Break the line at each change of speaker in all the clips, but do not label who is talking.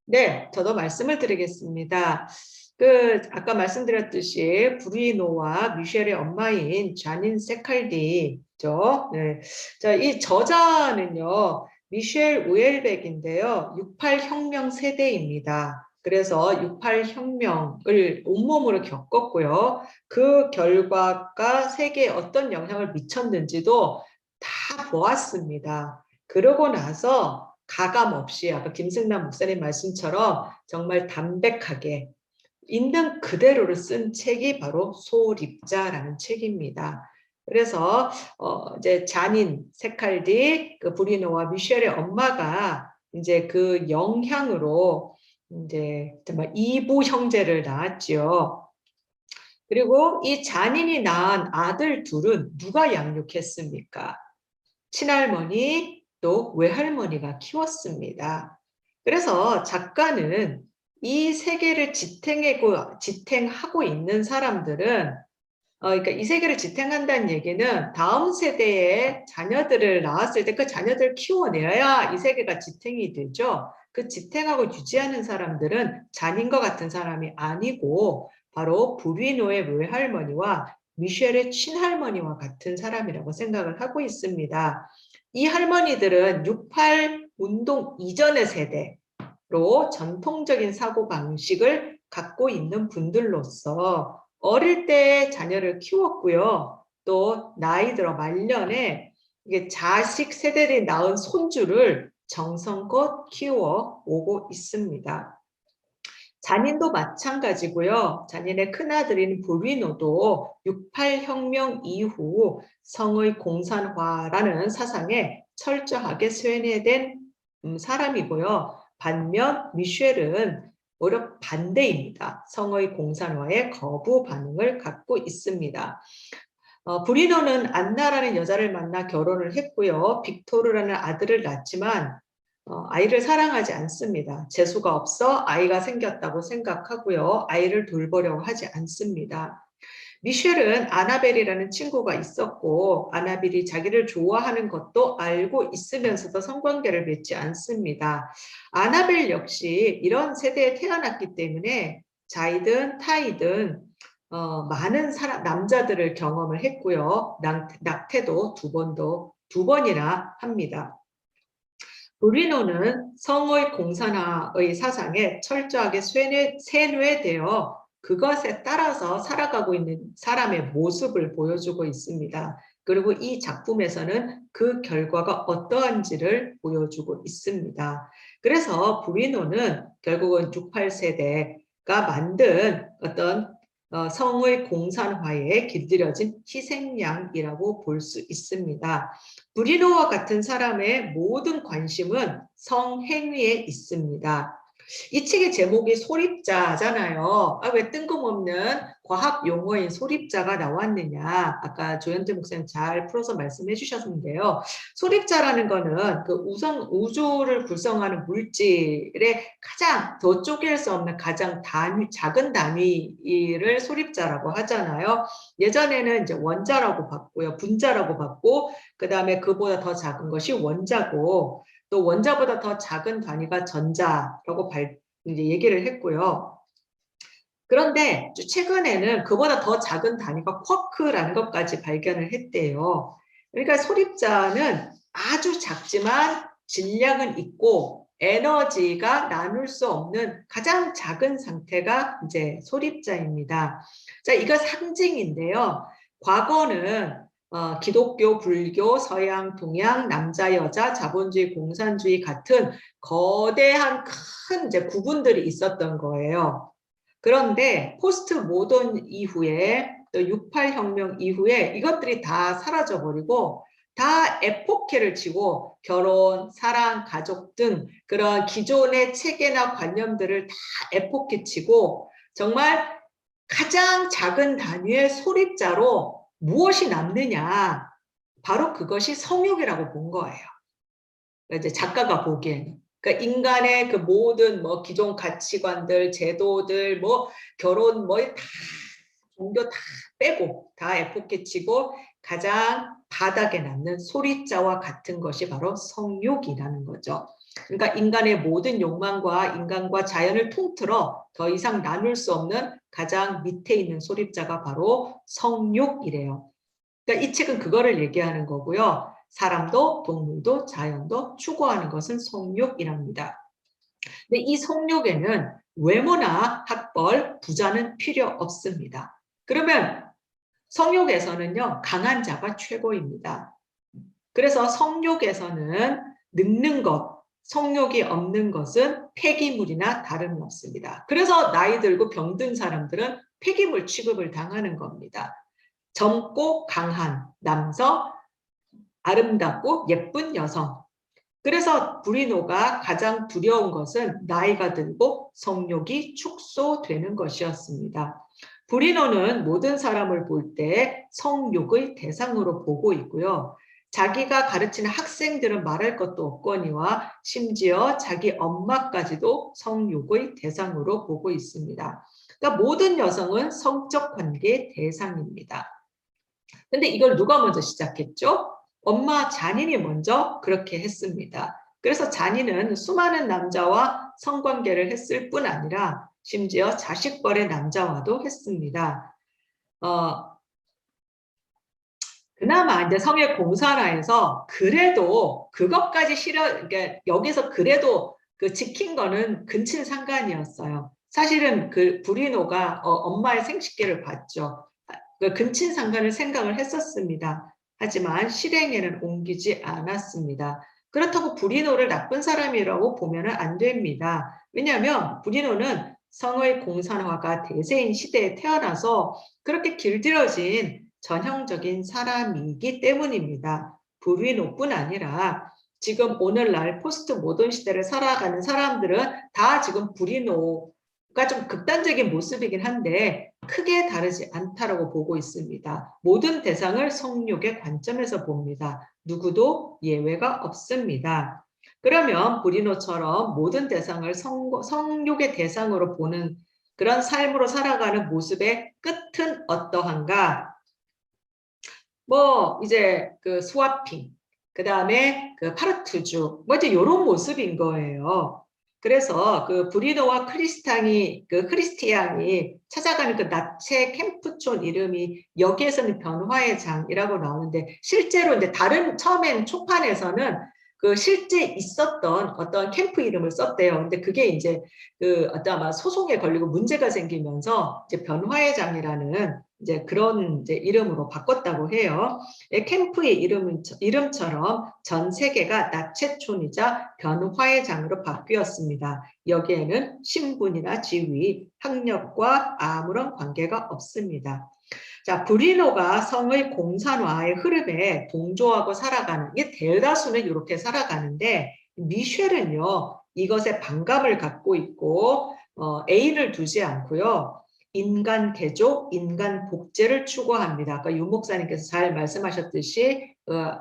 네, 저도 말씀을 드리겠습니다. 아까 말씀드렸듯이 브루노와 미셸의 엄마인 자닌 세칼디죠. 네. 자, 이 저자는요, 미셸 우엘백인데요. 68 혁명 세대입니다. 그래서 68 혁명을 온몸으로 겪었고요. 그 결과가 세계에 어떤 영향을 미쳤는지도 다 보았습니다. 그러고 나서 가감 없이 아까 김승남 목사님 말씀처럼 정말 담백하게 있는 그대로를 쓴 책이 바로 소립자라는 책입니다. 그래서 이제 자닌 세칼디 그 브리노와 미셸의 엄마가 이제 그 영향으로 이제 정말 이부 형제를 낳았죠. 그리고 이 자닌이 낳은 아들 둘은 누가 양육했습니까? 친할머니 또 외할머니가 키웠습니다. 그래서 작가는 이 세계를 지탱하고 있는 사람들은 그러니까 이 세계를 지탱한다는 얘기는 다음 세대의 자녀들을 낳았을 때 그 자녀들을 키워내야 이 세계가 지탱이 되죠. 그 지탱하고 유지하는 사람들은 자닌과 같은 사람이 아니고 바로 브리노의 외할머니와 미셸의 친할머니와 같은 사람이라고 생각을 하고 있습니다. 이 할머니들은 68 운동 이전의 세대로 전통적인 사고방식을 갖고 있는 분들로서 어릴 때 자녀를 키웠고요. 또 나이 들어 말년에 이게 자식 세대를 낳은 손주를 정성껏 키워 오고 있습니다. 자닌도 마찬가지고요. 자닌의 큰아들인 브리노도 68 혁명 이후 성의 공산화라는 사상에 철저하게 쇠뇌된 사람이고요. 반면 미셸은 오히려 반대입니다. 성의 공산화에 거부 반응을 갖고 있습니다. 브리노는 안나라는 여자를 만나 결혼을 했고요. 빅토르라는 아들을 낳지만 아이를 사랑하지 않습니다. 재수가 없어 아이가 생겼다고 생각하고요. 아이를 돌보려고 하지 않습니다. 미셸은 아나벨이라는 친구가 있었고 아나벨이 자기를 좋아하는 것도 알고 있으면서도 성관계를 맺지 않습니다. 아나벨 역시 이런 세대에 태어났기 때문에 자이든 타이든 많은 남자들을 경험을 했고요. 낙태도 두 번이나 합니다. 브리노는 성의 공산화의 사상에 철저하게 세뇌되어 그것에 따라서 살아가고 있는 사람의 모습을 보여주고 있습니다. 그리고 이 작품에서는 그 결과가 어떠한지를 보여주고 있습니다. 그래서 브리노는 결국은 68세대가 만든 어떤 성의 공산화에 길들여진 희생양이라고 볼 수 있습니다. 브리노와 같은 사람의 모든 관심은 성행위에 있습니다. 이 책의 제목이 소립자잖아요. 왜 뜬금없는 과학 용어인 소립자가 나왔느냐. 아까 조현태 목사님 잘 풀어서 말씀해 주셨는데요. 소립자라는 거는 그 우주를 구성하는 물질의 가장 더 쪼갤 수 없는 가장 작은 단위를 소립자라고 하잖아요. 예전에는 이제 원자라고 봤고요. 분자라고 봤고, 그 다음에 그보다 더 작은 것이 원자고, 또 원자보다 더 작은 단위가 전자라고 이제 얘기를 했고요. 그런데 최근에는 그보다 더 작은 단위가 쿼크라는 것까지 발견을 했대요. 그러니까 소립자는 아주 작지만 질량은 있고 에너지가 나눌 수 없는 가장 작은 상태가 이제 소립자입니다. 자, 이거 상징인데요. 과거는 기독교, 불교, 서양, 동양, 남자, 여자, 자본주의, 공산주의 같은 거대한 큰 이제 구분들이 있었던 거예요. 그런데 포스트 모던 이후에 또 68 혁명 이후에 이것들이 다 사라져버리고 다 에포케를 치고 결혼, 사랑, 가족 등 그런 기존의 체계나 관념들을 다 에포케 치고 정말 가장 작은 단위의 소립자로 무엇이 남느냐. 바로 그것이 성욕이라고 본 거예요. 이제 작가가 보기에는. 그러니까 인간의 그 모든 뭐 기존 가치관들, 제도들, 뭐 결혼, 뭐 다 종교 다 빼고 다 에포케 치고 가장 바닥에 남는 소리자와 같은 것이 바로 성욕이라는 거죠. 그러니까 인간의 모든 욕망과 인간과 자연을 통틀어 더 이상 나눌 수 없는 가장 밑에 있는 소립자가 바로 성욕이래요. 그러니까 이 책은 그거를 얘기하는 거고요. 사람도 동물도 자연도 추구하는 것은 성욕이랍니다. 근데 이 성욕에는 외모나 학벌, 부자는 필요 없습니다. 그러면 성욕에서는요, 강한 자가 최고입니다. 그래서 성욕에서는 늙는 것, 성욕이 없는 것은 폐기물이나 다름없습니다. 그래서 나이 들고 병든 사람들은 폐기물 취급을 당하는 겁니다. 젊고 강한 남성, 아름답고 예쁜 여성. 그래서 브리노가 가장 두려운 것은 나이가 들고 성욕이 축소되는 것이었습니다. 브리노는 모든 사람을 볼 때 성욕의 대상으로 보고 있고요. 자기가 가르치는 학생들은 말할 것도 없거니와 심지어 자기 엄마까지도 성욕의 대상으로 보고 있습니다. 그러니까 모든 여성은 성적 관계의 대상입니다. 근데 이걸 누가 먼저 시작했죠? 엄마 자닌이 먼저 그렇게 했습니다. 그래서 자닌은 수많은 남자와 성관계를 했을 뿐 아니라 심지어 자식벌의 남자와도 했습니다. 그나마 이제 성의 공산화에서 그래도 그것까지 그러니까 여기서 그래도 그 지킨 거는 근친상간이었어요. 사실은 그 브리노가 엄마의 생식기를 봤죠. 그 근친상간을 생각을 했었습니다. 하지만 실행에는 옮기지 않았습니다. 그렇다고 브리노를 나쁜 사람이라고 보면 안 됩니다. 왜냐하면 브리노는 성의 공산화가 대세인 시대에 태어나서 그렇게 길들여진 전형적인 사람이기 때문입니다. 브리노뿐 아니라 지금 오늘날 포스트 모던 시대를 살아가는 사람들은 다 지금 브리노가 좀 극단적인 모습이긴 한데 크게 다르지 않다라고 보고 있습니다. 모든 대상을 성욕의 관점에서 봅니다. 누구도 예외가 없습니다. 그러면 브리노처럼 모든 대상을 성욕의 대상으로 보는 그런 삶으로 살아가는 모습의 끝은 어떠한가? 뭐 이제 그 스와핑, 그 다음에 그 파르투주, 뭐 이제 이런 모습인 거예요. 그래서 그 브리노와 크리스티앙이 찾아가는 그 나체 캠프촌 이름이 여기에서는 변화의 장이라고 나오는데 실제로 이제 다른 처음엔 초판에서는 그 실제 있었던 어떤 캠프 이름을 썼대요. 근데 그게 이제 그 어떤 아마 소송에 걸리고 문제가 생기면서 이제 변화의 장이라는 이제 그런 이제 이름으로 바꿨다고 해요. 캠프의 이름처럼 전 세계가 나체촌이자 변화의 장으로 바뀌었습니다. 여기에는 신분이나 지위, 학력과 아무런 관계가 없습니다. 자, 브리노가 성의 공산화의 흐름에 동조하고 살아가는, 이 대다수는 이렇게 살아가는데 미셸은요, 이것에 반감을 갖고 있고 애인을 두지 않고요. 인간 개조, 인간 복제를 추구합니다. 아까 윤 목사님께서 잘 말씀하셨듯이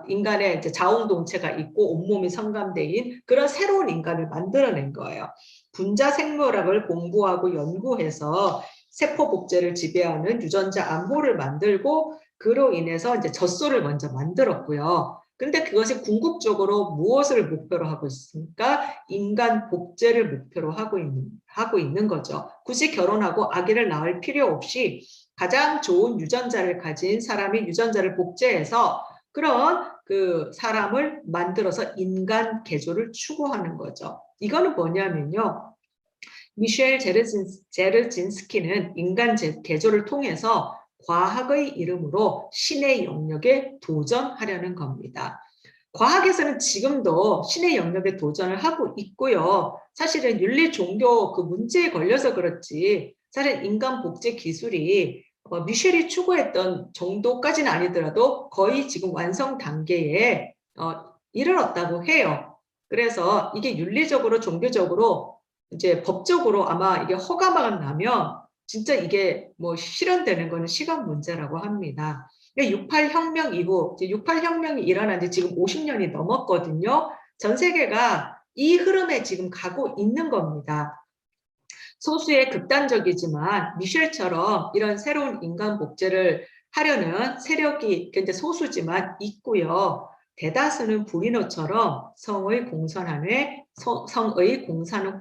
인간의 이제 자웅동체가 있고 온몸이 성감대인 그런 새로운 인간을 만들어낸 거예요. 분자 생물학을 공부하고 연구해서 세포 복제를 지배하는 유전자 암호를 만들고 그로 인해서 이제 젖소를 먼저 만들었고요. 근데 그것이 궁극적으로 무엇을 목표로 하고 있습니까? 인간 복제를 목표로 하고 있는 거죠. 굳이 결혼하고 아기를 낳을 필요 없이 가장 좋은 유전자를 가진 사람이 유전자를 복제해서 그런 그 사람을 만들어서 인간 개조를 추구하는 거죠. 이거는 뭐냐면요. 미셸 제르진스키는 인간 개조를 통해서 과학의 이름으로 신의 영역에 도전하려는 겁니다. 과학에서는 지금도 신의 영역에 도전을 하고 있고요. 사실은 윤리 종교 그 문제에 걸려서 그렇지 사실 인간 복제 기술이 미셸이 추구했던 정도까지는 아니더라도 거의 지금 완성 단계에 이르렀다고 해요. 그래서 이게 윤리적으로 종교적으로 이제 법적으로 아마 이게 허가만 나면 진짜 이게 뭐 실현되는 거는 시간 문제라고 합니다. 68 혁명 이후, 68 혁명이 일어난 지 지금 50년이 넘었거든요. 전 세계가 이 흐름에 지금 가고 있는 겁니다. 소수의 극단적이지만 미셸처럼 이런 새로운 인간 복제를 하려는 세력이 굉장히 소수지만 있고요. 대다수는 불인호처럼 성의 공산화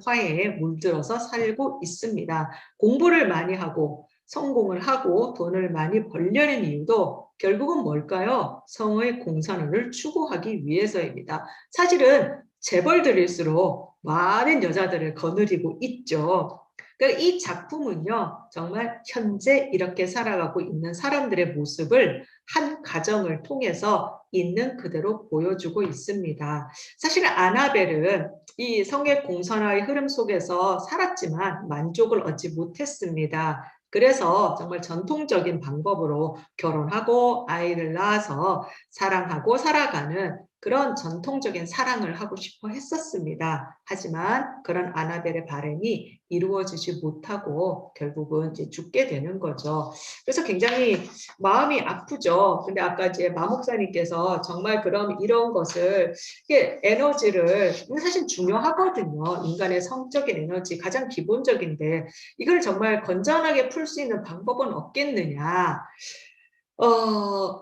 화해에 물들어서 살고 있습니다. 공부를 많이 하고 성공을 하고 돈을 많이 벌려는 이유도 결국은 뭘까요? 성의 공산화를 추구하기 위해서입니다. 사실은 재벌들일수록 많은 여자들을 거느리고 있죠. 그러니까 이 작품은요, 정말 현재 이렇게 살아가고 있는 사람들의 모습을 한 가정을 통해서 있는 그대로 보여주고 있습니다. 사실 아나벨은 이 성의 공산화의 흐름 속에서 살았지만 만족을 얻지 못했습니다. 그래서 정말 전통적인 방법으로 결혼하고 아이를 낳아서 사랑하고 살아가는 그런 전통적인 사랑을 하고 싶어 했었습니다. 하지만 그런 아나벨의 바람이 이루어지지 못하고 결국은 이제 죽게 되는 거죠. 그래서 굉장히 마음이 아프죠. 근데 아까 이제 마 목사님께서 정말 그럼 이런 것을 이게 에너지를 사실 중요하거든요. 인간의 성적인 에너지 가장 기본적인데 이걸 정말 건전하게 풀 수 있는 방법은 없겠느냐?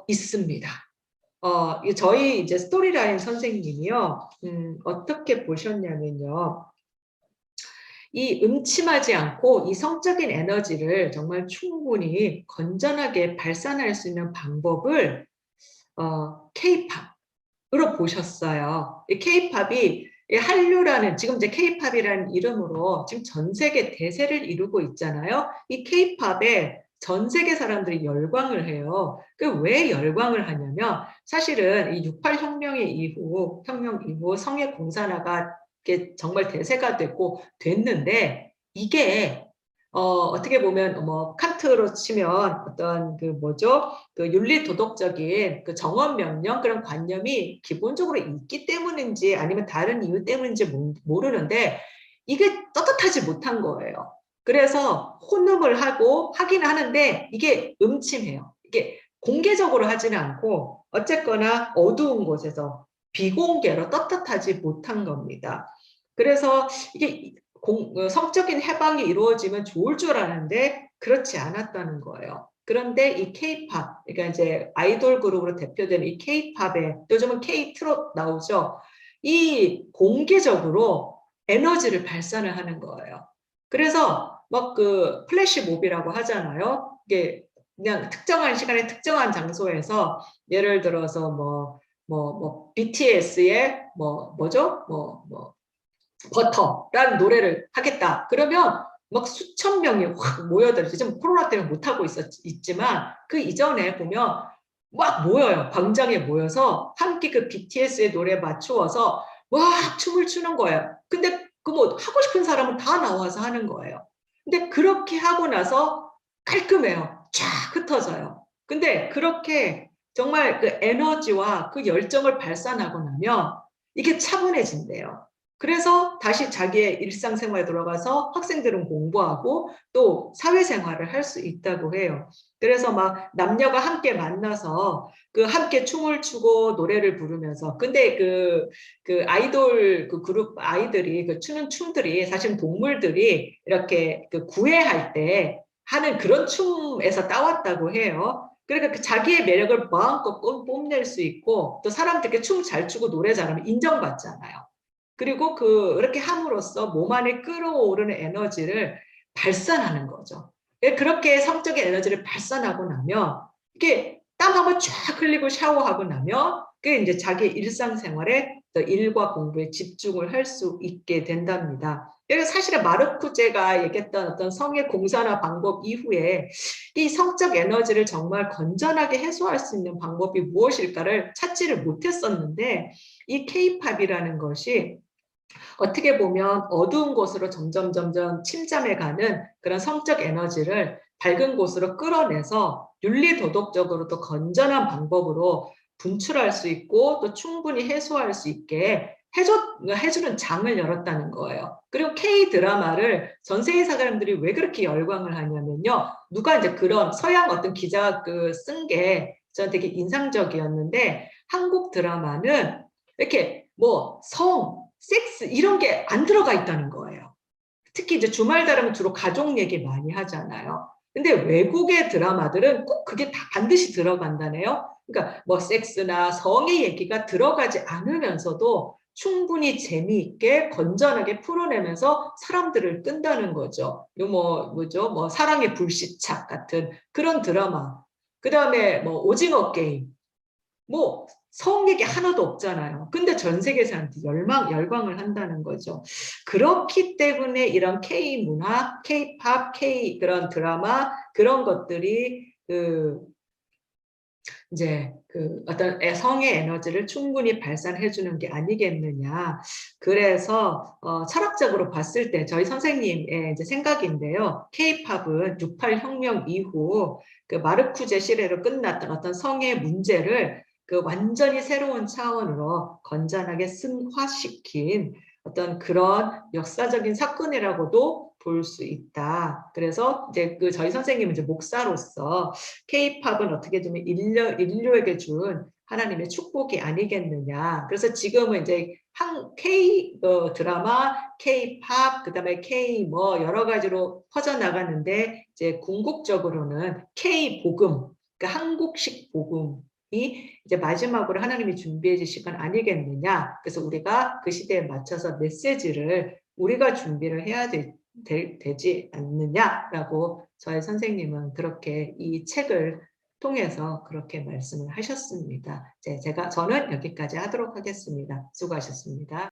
있습니다. 저희 이제 스토리라인 선생님이요, 어떻게 보셨냐면요. 이 음침하지 않고 이 성적인 에너지를 정말 충분히 건전하게 발산할 수 있는 방법을 K-팝으로 보셨어요. 이 K-팝이 한류라는 지금 이제 K-팝이라는 이름으로 지금 전 세계 대세를 이루고 있잖아요. 이 K-팝에 전 세계 사람들이 열광을 해요. 그 왜 열광을 하냐면 사실은 이 68 혁명 이후 성의 공산화가 정말 대세가 됐는데 이게 어떻게 보면 뭐 칸트로 치면 어떤 그 뭐죠? 그 윤리 도덕적인 그 정원 명령 그런 관념이 기본적으로 있기 때문인지 아니면 다른 이유 때문인지 모르는데 이게 떳떳하지 못한 거예요. 그래서 혼음을 하긴 하는데 이게 음침해요. 이게 공개적으로 하지는 않고 어쨌거나 어두운 곳에서 비공개로 떳떳하지 못한 겁니다. 그래서 이게 성적인 해방이 이루어지면 좋을 줄 아는데 그렇지 않았다는 거예요. 그런데 이 K-팝, 그러니까 이제 아이돌 그룹으로 대표되는 이 K-팝에 요즘은 K-트롯 나오죠. 이 공개적으로 에너지를 발산을 하는 거예요. 그래서 막 그 플래시몹이라고 하잖아요. 이게 그냥 특정한 시간에 특정한 장소에서 예를 들어서 BTS의 뭐죠? 버터라는 노래를 하겠다. 그러면 막 수천 명이 확 모여들지. 지금 코로나 때문에 못하고 있지만 그 이전에 보면 막 모여요. 광장에 모여서 함께 그 BTS의 노래에 맞추어서 막 춤을 추는 거예요. 근데 그 뭐 하고 싶은 사람은 다 나와서 하는 거예요. 근데 그렇게 하고 나서 깔끔해요. 쫙 흩어져요. 근데 그렇게 정말 그 에너지와 그 열정을 발산하고 나면 이게 차분해진대요. 그래서 다시 자기의 일상생활에 돌아가서 학생들은 공부하고 또 사회생활을 할 수 있다고 해요. 그래서 막 남녀가 함께 만나서 그 함께 춤을 추고 노래를 부르면서 근데 그 아이돌 그 그룹 아이들이 그 추는 춤들이 사실 동물들이 이렇게 그 구애할 때 하는 그런 춤에서 따왔다고 해요. 그러니까 그 자기의 매력을 마음껏 뽐낼 수 있고 또 사람들께 춤 잘 추고 노래 잘하면 인정받잖아요. 그리고 그렇게 함으로써 몸 안에 끌어오르는 에너지를 발산하는 거죠. 그렇게 성적인 에너지를 발산하고 나면 이게 땀 한번 쫙 흘리고 샤워하고 나면 그게 이제 자기 일상생활에 일과 공부에 집중을 할 수 있게 된답니다. 그래서 사실은 마르쿠제가 얘기했던 어떤 성의 공산화 방법 이후에 이 성적 에너지를 정말 건전하게 해소할 수 있는 방법이 무엇일까를 찾지를 못했었는데 이 K-팝이라는 것이 어떻게 보면 어두운 곳으로 점점 침잠해가는 그런 성적 에너지를 밝은 곳으로 끌어내서 윤리도덕적으로도 건전한 방법으로 분출할 수 있고 또 충분히 해소할 수 있게 해주는 장을 열었다는 거예요. 그리고 K-드라마를 전 세계 사람들이 왜 그렇게 열광을 하냐면요. 누가 이제 그런 서양 어떤 기자가 쓴 게 저는 되게 인상적이었는데 한국 드라마는 이렇게 섹스 이런 게 안 들어가 있다는 거예요. 특히 이제 주말 다르면 주로 가족 얘기 많이 하잖아요. 근데 외국의 드라마들은 꼭 그게 다 반드시 들어간다네요. 그러니까 뭐 섹스나 성의 얘기가 들어가지 않으면서도 충분히 재미있게 건전하게 풀어내면서 사람들을 끈다는 거죠. 요 뭐죠? 뭐 사랑의 불시착 같은 그런 드라마. 그다음에 뭐 오징어 게임. 뭐 성 얘기 하나도 없잖아요. 근데 전 세계 사람들이 열광을 한다는 거죠. 그렇기 때문에 이런 K 문화, K 팝, K 그런 드라마 그런 것들이 이제 어떤 성의 에너지를 충분히 발산해 주는 게 아니겠느냐. 그래서 철학적으로 봤을 때 저희 선생님의 이제 생각인데요. K-팝은 68 혁명 이후 그 마르쿠제 시대로 끝났던 어떤 성의 문제를 완전히 새로운 차원으로 건전하게 승화시킨 어떤 그런 역사적인 사건이라고도 볼 수 있다. 그래서 이제 저희 선생님은 이제 목사로서 K-팝은 어떻게 보면 인류에게 준 하나님의 축복이 아니겠느냐. 그래서 지금은 이제 K 드라마, K-팝, 그다음에 K 뭐 여러 가지로 퍼져 나가는데 이제 궁극적으로는 K 복음, 그러니까 한국식 복음이 이제 마지막으로 하나님이 준비해 주신 건 아니겠느냐. 그래서 우리가 그 시대에 맞춰서 메시지를 우리가 준비를 해야 되지 않느냐라고 저희 선생님은 그렇게 이 책을 통해서 그렇게 말씀을 하셨습니다. 저는 여기까지 하도록 하겠습니다. 수고하셨습니다.